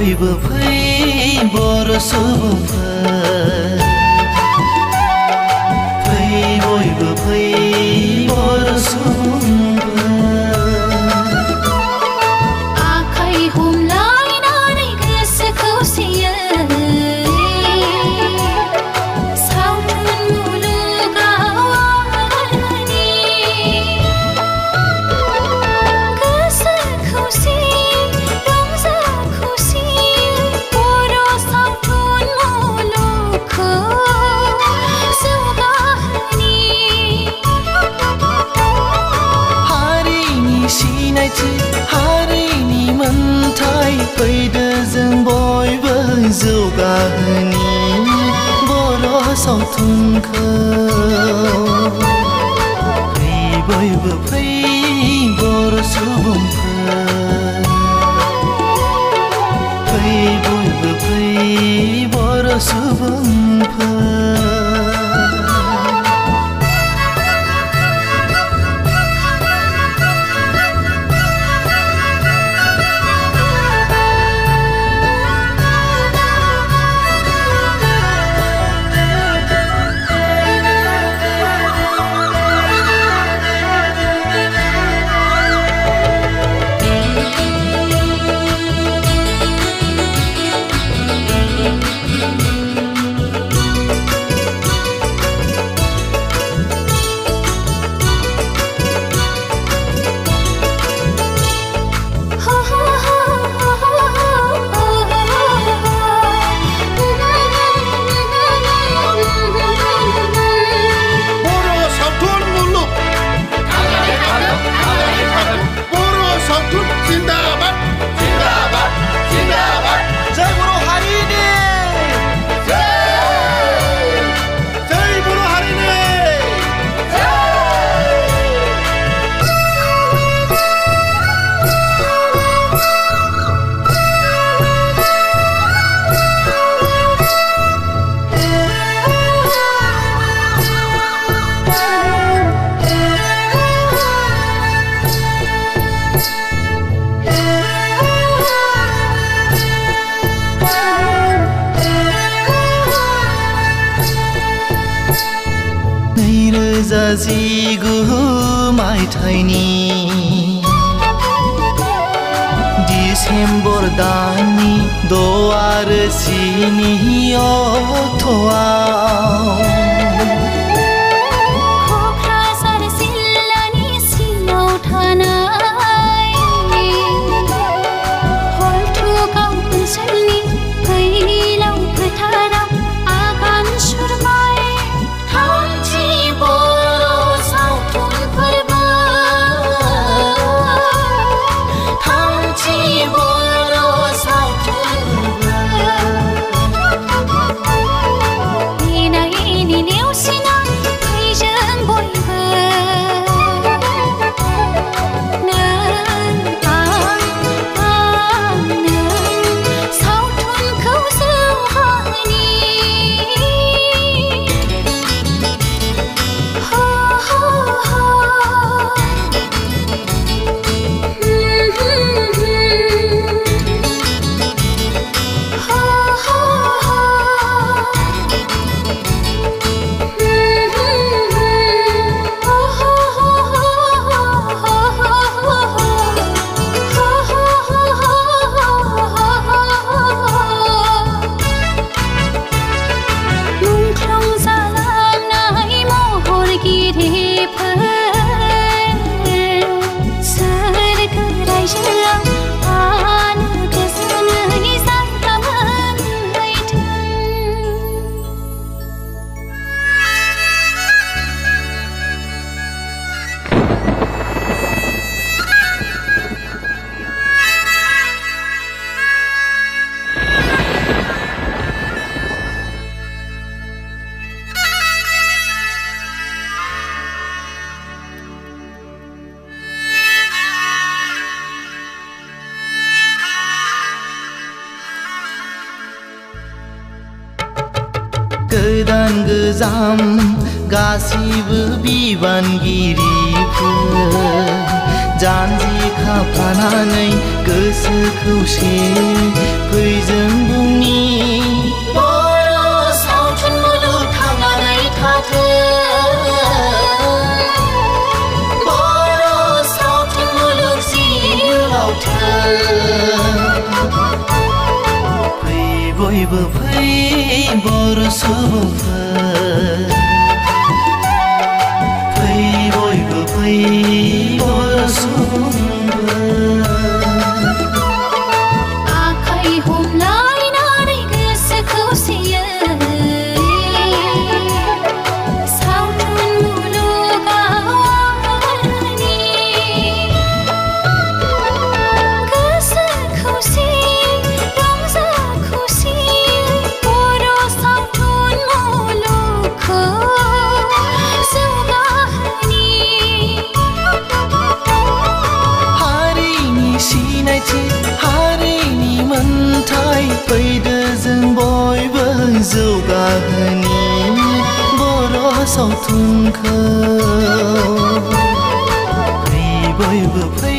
बयबो फै बर' सुबुंफोर फै बयबो फै बर' सुबुंफोर आखाइ हमलायनानै गोसो खौसेयै सावथुन मुलुगाव आगानहोनि गोसो खौसे रंजा खुसि बर' सावथुन मुलुगखौ जौगाहोनि हारिनि सिनायथि हारिनि मोनथाय फैदो जों बयबो जौगाहोनि बर' सावथुनखौ फै बयबो फै बर' सुबुंफोर फै बयबो फै बर' सुबुंफोर जिगु मायथाइनि डिसेम्बर दाननि 6 आरो 7 अक्ट'आव क'क्राझार जिल्लानि सिङाव थानाय हलथुगाव ओनसोलनि फैलाव फोथाराव आगान सुरबाय थामथि बर' सावथुन फोरबो थामथि बर' सावथुन एना एनि नेवसिना फै जों बयबो नों आं नों सावथुनखौ जौगाहोनि गोदान गोजाम गासिबो बिबानगिरिफोर जानजि खाफ्रानानै गोसोखौ फै जों बुंनि बर' सावथुन मुलुग थांनानै थाथों बर' सावथुन मुलुग जिउआवथों फै बयबो फै बर' सुबुंफोर फै बयबो फै बर' सुबुंफोर आखाइ हमलायनानै गोसो खौसेयै सावथुन मुलुगावनि गोसो खौसे रंजा खुसि बर' सावथुन मुलुगखौ जौगाहोनि हारिनि सिनायथि हारिनि मोनथाय फैदो जों बयबो जौगाहोनि बर' सावथुनखौ फै बयबो फै